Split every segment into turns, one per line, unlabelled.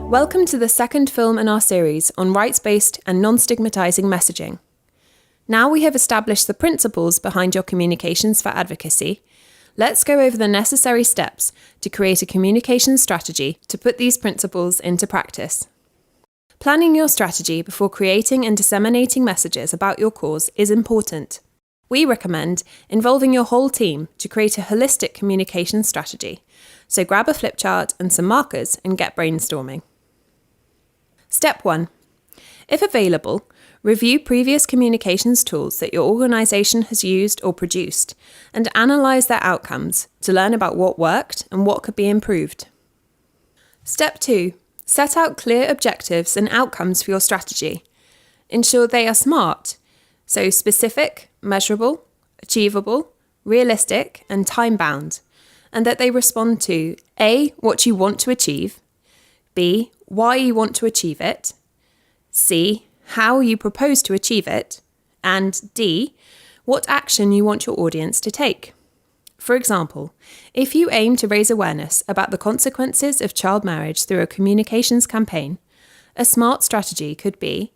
Welcome to the second film in our series on rights-based and non-stigmatising messaging. Now we have established the principles behind your communications for advocacy, let's go over the necessary steps to create a communication strategy to put these principles into practice. Planning your strategy before creating and disseminating messages about your cause is important. We recommend involving your whole team to create a holistic communication strategy, so grab a flip chart and some markers and get brainstorming. Step 1. If available, review previous communications tools that your organisation has used or produced and analyse their outcomes to learn about what worked and what could be improved. Step 2. Set out clear objectives and outcomes for your strategy. Ensure they are SMART, so specific, measurable, achievable, realistic and time-bound, and that they respond to A. What you want to achieve, B. Why you want to achieve it, C. How you propose to achieve it, and D. What action you want your audience to take. For example, if you aim to raise awareness about the consequences of child marriage through a communications campaign, a SMART strategy could be,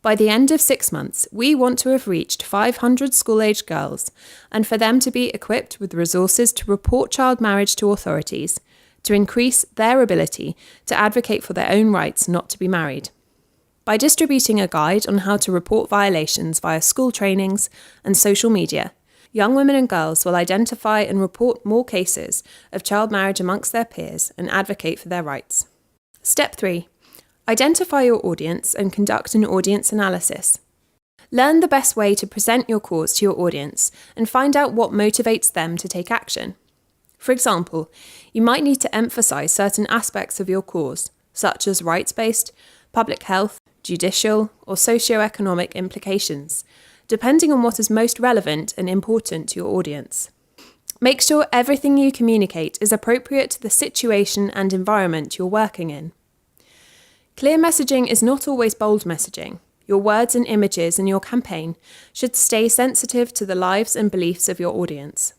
by the end of 6 months, we want to have reached 500 school-aged girls and for them to be equipped with resources to report child marriage to authorities, to increase their ability to advocate for their own rights not to be married. By distributing a guide on how to report violations via school trainings and social media, young women and girls will identify and report more cases of child marriage amongst their peers and advocate for their rights. Step 3. Identify your audience and conduct an audience analysis. Learn the best way to present your cause to your audience and find out what motivates them to take action. For example, you might need to emphasise certain aspects of your cause, such as rights-based, public health, judicial, or socio-economic implications, depending on what is most relevant and important to your audience. Make sure everything you communicate is appropriate to the situation and environment you're working in. Clear messaging is not always bold messaging. Your words and images in your campaign should stay sensitive to the lives and beliefs of your audience.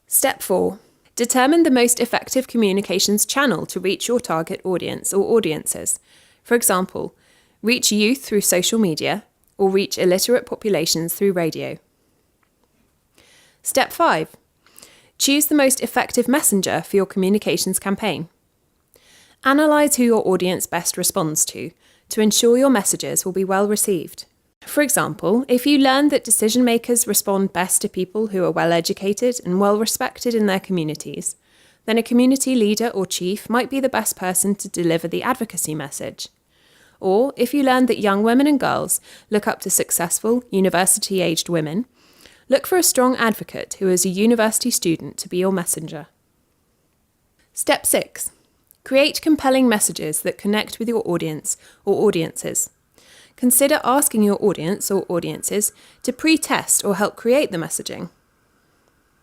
Step 4. Determine the most effective communications channel to reach your target audience or audiences. For example, reach youth through social media or reach illiterate populations through radio. Step 5. Choose the most effective messenger for your communications campaign. Analyse who your audience best responds to ensure your messages will be well received. For example, if you learn that decision makers respond best to people who are well educated and well respected in their communities, then a community leader or chief might be the best person to deliver the advocacy message. Or if you learn that young women and girls look up to successful, university-aged women, look for a strong advocate who is a university student to be your messenger. Step 6. Create compelling messages that connect with your audience or audiences. Consider asking your audience or audiences to pre-test or help create the messaging.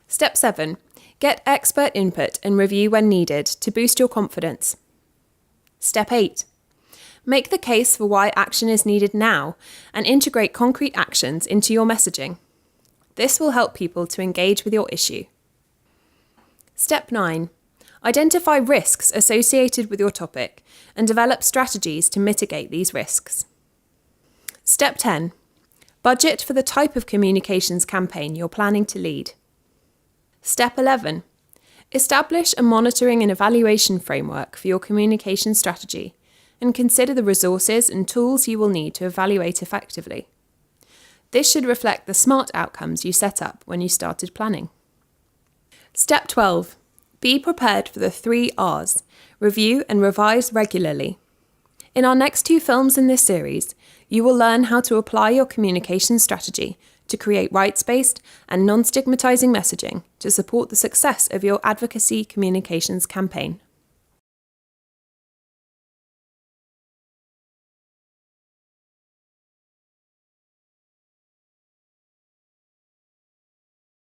Step 7. Get expert input and review when needed to boost your confidence. Step 8. Make the case for why action is needed now and integrate concrete actions into your messaging. This will help people to engage with your issue. Step 9. Identify risks associated with your topic and develop strategies to mitigate these risks. Step 10. Budget for the type of communications campaign you're planning to lead. Step 11. Establish a monitoring and evaluation framework for your communication strategy and consider the resources and tools you will need to evaluate effectively. This should reflect the SMART outcomes you set up when you started planning. Step 12. Be prepared for the 3 R's. Review and revise regularly. In our next 2 films in this series, you will learn how to apply your communication strategy to create rights-based and non-stigmatising messaging to support the success of your advocacy communications campaign.